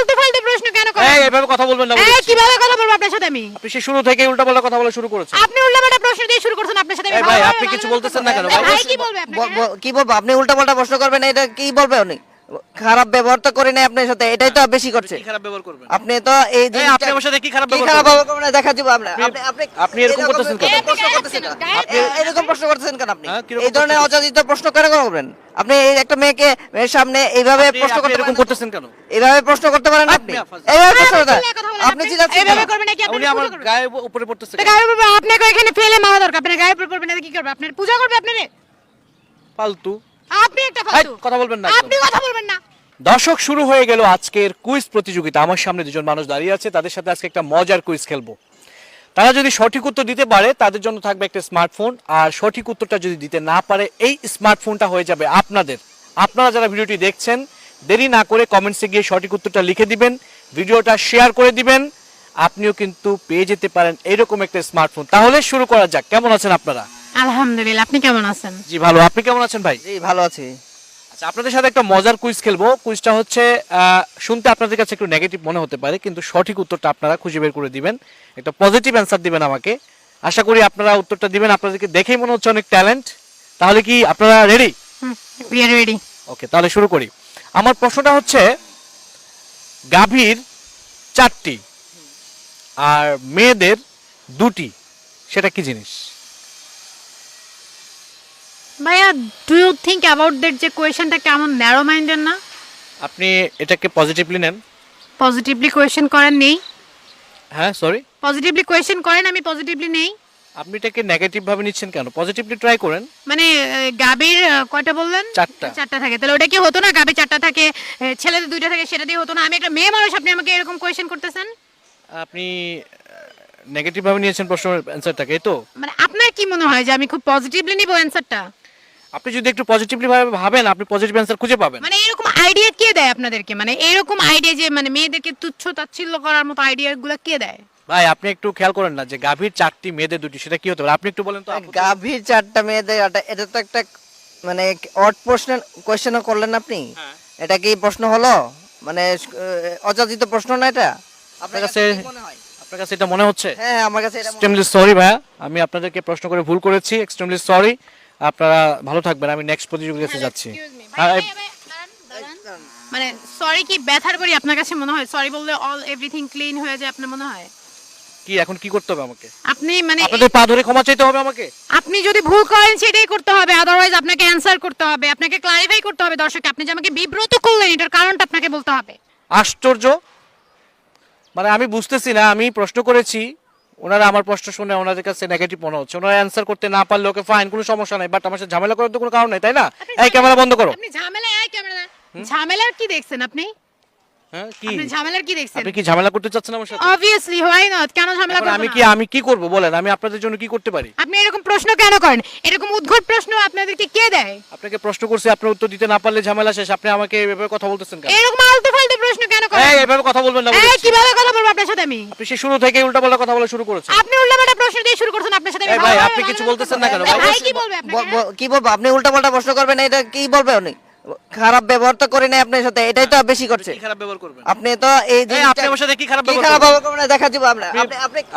আলতু ফালতু প্রশ্ন কেন করেন? এই এভাবে কথা বলবেন না এই বলেছি। কিভাবে কথা বলবো আপনার সাথে আমি? আপনি সে শুরু থেকে উল্টাপাল্টা কথা বলা শুরু করেছেন। আপনি উল্টাপাল্টা প্রশ্ন দিয়ে শুরু করছেন আপনার সাথে আমি এই ভাই, ভালোভাবে আপনি কিছু ভালোভাবে বলতেছেন কথা না কেন বলবো। ভাই? ভাই কি বলবে আপনাকে? কি বলবো? আপনি উল্টাপাল্টা প্রশ্ন করবেন, এটা কি বলবে উনি? খারাপ ব্যবহার তো করে নাই আপনার সাথে, এটাই তো বেশি করছে। কি খারাপ ব্যবহার করবেন? আপনি তো এই এই আপনি আমার সাথে কি খারাপ কি ব্যবহার খারাপ করবেন? ব্যবহার করবেন দেখা দিব আমরা। আপনি এরকম করতেছেন কেন? প্রশ্ন করতেছেন কেন? আপনি এরকম প্রশ্ন করতেছেন কেন আপনি? হ্যাঁ, কিরকম এই ধরনের করতেছেন? অযাচিত প্রশ্ন কেন করবেন? আপনি এই একটা মেয়েকে মেয়ের সামনে এইভাবে প্রশ্ন আপনি করতে এরকম পারেন? করতেছেন কেন? এইভাবে প্রশ্ন করতে পারেন আপনি? আপনি আফাজ। এইভাবে প্রশ্ন করতে আপনি কথা বলেন, আপনি চিল্লাচ্ছেন এইভাবে কেন? করবেন নাকি আপনি উনি আমার পূজা করবেন? গায়ে উপরে পড়তেছে তো গায়ের উপর আপনাকে এখানে ফেলে মারা দরকার। আপনার গায়ের উপর পড়বেন না কি করবে? আপনার পূজা করবে আপনারে? ফালতু। আপনি একটা ফালতু। এই, কথা বলবেন না আপনি কথা বলবেন না। দর্শক, শুরু হয়ে গেল আজকের কুইজ প্রতিযোগিতা। আমার সামনে দুজন মানুষ দাঁড়িয়ে আছে, তাদের সাথে আজকে একটা মজার কুইজ খেলবো। তারা যদি সঠিক উত্তর দিতে পারে তাদের জন্য থাকবে একটা স্মার্টফোন, আর সঠিক উত্তরটা যদি দিতে না পারে এই স্মার্টফোনটা হয়ে যাবে আপনাদের। আপনারা যারা ভিডিওটি দেখছেন দেরি না করে কমেন্টসে গিয়ে সঠিক উত্তরটা লিখে দিবেন, ভিডিওটা শেয়ার করে দিবেন, আপনিও কিন্তু পেয়ে যেতে পারেন এইরকম একটা স্মার্টফোন। তাহলে শুরু করা যাক। কেমন আছেন আপনারা? আলহামদুলিল্লাহ, আপনি কেমন আছেন? জি ভালো, আপনি কেমন আছেন ভাই? জি ভালো আছি। আচ্ছা, আপনাদের সাথে একটা মজার কুইজ খেলবো। কুইজটা হচ্ছে শুনতে আপনাদের কাছে একটু নেগেটিভ মনে হতে পারে, কিন্তু সঠিক উত্তরটা আপনারা খুঁজে বের করে দিবেন, একটা পজিটিভ অ্যান্সার দিবেন আমাকে। আশা করি আপনারা উত্তরটা দিবেন। আপনাদেরকে দেখেই মনে হচ্ছে অনেক ট্যালেন্ট। তাহলে কি আপনারা ready? We are ready. Okay, তাহলে শুরু করি। আমার প্রশ্নটা হচ্ছে, গাভীর 4টি আর মেয়েদের 2টি, সেটা কি জিনিস? ভাইয়া, do you think about that যে কোয়েশ্চেনটা কেমন ন্যারো মাইন্ডেড না? আপনি এটাকে পজিটিভলি নেন। পজিটিভলি কোয়েশ্চেন করেন নেই? হ্যাঁ, সরি, পজিটিভলি কোয়েশ্চেন করেন, আমি পজিটিভলি নেই। আপনি এটাকে নেগেটিভ ভাবে নিচ্ছেন কেন? পজিটিভলি ট্রাই করেন। মানে গাবির কয়টা বললেন? 4টা। 4টা থাকে। তাহলে ওটা কি হতো না? গাবির 4টা থাকে, ছেলেদের 2টা থাকে, সেটা দিয়ে হতো না? আমি একটা মেয়ে মানুষ, আপনি আমাকে এরকম কোয়েশ্চেন করতেছেন? আপনি নেগেটিভ ভাবে নিয়েছেন প্রশ্নের অ্যান্সারটাকে, এই তো? মানে আপনার কি মনে হয় যে আমি খুব পজিটিভলি নিব অ্যানসারটা? আপনি যদি একটু পজিটিভলি ভাবে ভাবেন আপনি পজিটিভ অ্যান্সার খুঁজে পাবেন। মানে এরকম আইডিয়া কে দেয় আপনাদেরকে? মানে এরকম আইডিয়া যে মানে মেয়েদেরকে তুচ্ছ তাচ্ছিল্য করার মতো আইডিয়াগুলো কে দেয়? ভাই, আপনি একটু খেয়াল করেন না যে গাভীর 4টি মেয়েদের 2টি, সেটা কি হতে পারে? আপনি একটু বলেন তো। গাভীর 4টা মেয়েদের, এটা তো একটা মানে অড প্রশ্ন কোশ্চেনও করলেন আপনি। এটা কি প্রশ্ন হলো? মানে অযাচিত প্রশ্ন না এটা? আপনার কাছে আপনার কাছে এটা মনে হচ্ছে? হ্যাঁ, আমার কাছে এটা এক্সট্রিমলি সরি ভাইয়া, আমি আপনাদেরকে প্রশ্ন করে ভুল করেছি, এক্সট্রিমলি সরি। আপনারা ভালো থাকবেন, আমি নেক্সট প্রতিযোগিতাতে যাচ্ছি। হ্যাঁ, মানে সরি কি ব্যথার করি আপনার কাছে মনে হয়? সরি বললে অল এভরিথিং ক্লিন হয়ে যায় আপনার মনে হয়? কি এখন কি করতে হবে আমাকে? আপনি মানে আপনাদের পা ধরে ক্ষমা চাইতে হবে আমাকে? আপনি যদি ভুল করেন সেটাই করতে হবে, আদারওয়াইজ আপনাকে অ্যানসার করতে হবে, আপনাকে ক্লারিফাই করতে হবে। দর্শক, আপনি যে আমাকে বিব্রত করলেন এটার কারণটা আপনাকে বলতে হবে। আশ্চর্য, মানে আমি বুঝতেছি না। আমি প্রশ্ন করেছি, ওনারা আমার প্রশ্ন শুনে ওনাদের কাছে নেগেটিভ মনে হচ্ছে। ওনারা অ্যান্সার করতে না পারলে ওকে ফাইন, কোনো সমস্যা নাই, বাট আমার সাথে ঝামেলা করার তো কোনো কারণ নেই, তাই না? এই ক্যামেরা বন্ধ করো। আপনি ঝামেলার কি দেখছেন? আপনি হ্যাঁ, কি আপনি ঝামেলার কি দেখছেন? আপনি কি ঝামেলা করতে চাচ্ছেন আমার সাথে? Obviously, why not? কেন ঝামেলা এখন করব আমি না? কি আমি কি করব বলেন? আমি আপনাদের জন্য কি করতে পারি? আপনি এরকম প্রশ্ন কেন করেন? এরকম উদ্ভট প্রশ্ন আপনাদেরকে কে দেয়? আপনাকে প্রশ্ন করছি, আপনি উত্তর দিতে না পারলে ঝামেলা শেষ। আপনি আমাকে এভাবে কথা বলতেছেন কেন? এরকম আলতু ফালতু প্রশ্ন কেন করেন? এই এভাবে কথা বলবেন না এই বলেছি। কিভাবে কথা বলবো আপনার সাথে আমি? আপনি সে শুরু থেকে উল্টাপাল্টা কথা বলা শুরু করেছেন। আপনি উল্টাপাল্টা প্রশ্ন দিয়ে শুরু করছেন আপনার সাথে আমি এই ভাই, ভালোভাবে আপনি কিছু ভালোভাবে বলতেছেন কথা না কেন বলবো। ভাই? ভাই কি বলবে আপনাকে? কি বলবো? আপনি উল্টাপাল্টা প্রশ্ন করবেন, এটা কি বলবে উনি? খারাপ ব্যবহার তো করে নাই আপনার সাথে, এটাই তো বেশি করছে। কি খারাপ ব্যবহার করবেন? আপনি তো এই এই আপনি আমার সাথে কি খারাপ কি ব্যবহার খারাপ করবেন? ব্যবহার করবেন দেখা দিব আমরা।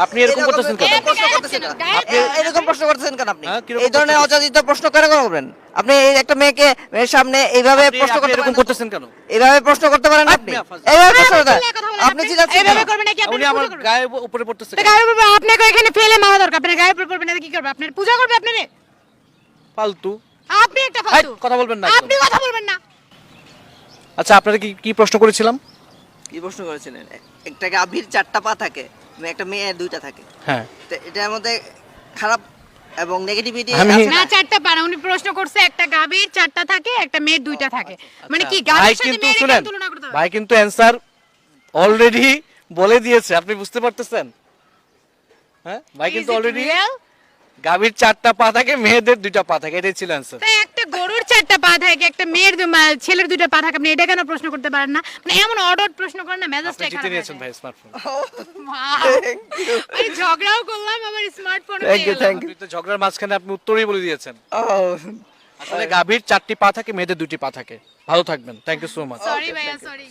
আপনি এরকম করতেছেন কেন? প্রশ্ন করতেছেন কেন? এরকম প্রশ্ন করতেছেন কেন আপনি? হ্যাঁ, কিরকম এই ধরনের অযাচিত প্রশ্ন কেন করবেন? আপনি এই একটা মেয়েকে মেয়ের সামনে এইভাবে প্রশ্ন আপনি করতে এরকম পারেন? করতেছেন কেন? এইভাবে প্রশ্ন করতে পারেন আপনি? আফাজ। এইভাবে প্রশ্ন করতে কথা বলেন আপনি চিল্লাচ্ছেন এইভাবে কেন? করবেন নাকি আপনি উনি আমার পূজা করবেন? গায়ে উপরে পড়তেছে তো কেন? গায়ের উপর আপনাকে এখানে ফেলে মারা দরকার। আপনার গায়ের উপর পড়বে না কি করবে? আপনার পূজা করবে আপনারে? ফালতু। আপনি একটা ফালতু। কথা বলবেন না আপনি একদম। কথা বলবেন না। আচ্ছা, আপনারা কি কি প্রশ্ন করেছিলাম? কি প্রশ্ন করেছিলেন? একটা গাভীর 4টা পা থাকে, একটা মেয়ের 2টা থাকে। হ্যাঁ, তো এটার মধ্যে খারাপ এবং নেগেটিভিটি আমি- না, 4টা পারে। উনি প্রশ্ন করছে একটা গাভীর 4টা থাকে, একটা মেয়ের 2টা থাকে। মানে কি ভাই গাভীর সাথে কিন্তু মেয়ের শুনেন, কেন তুলনা করতে হবে? ভাই কিন্তু অ্যান্সার অলরেডি বলে দিয়েছে, আপনি বুঝতে পারতেছেন? হ্যাঁ, ভাই কিন্তু Is it অলরেডি real? গাভীর 4টা পা থাকে, মেয়েদের 2টা পা থাকে, এটাই ছিল অ্যান্সার। তা একটা গরুর 4টা পা থাকে, একটা মেয়ের ছেলের 2টা পা থাকে, আপনি এটা কেন প্রশ্ন করতে পারেন না? মানে এমন অড প্রশ্ন করেন না, আপনি মেজাজটা জিতে খারাপ নিয়েছেন হয়ে ভাই যায়। স্মার্টফোন। মানে ঝগড়াও করলাম, আবার স্মার্টফোন Thank you, thank আপনি তো ঝগড়ার মাঝখানে আপনি উত্তরই বলে দিয়েছেন। ও আসলে গাভীর 4টি পা থাকে, মেয়েদের 2টি পা থাকে। ভালো থাকবেন, thank you so much. Sorry ভাইয়া, সরি।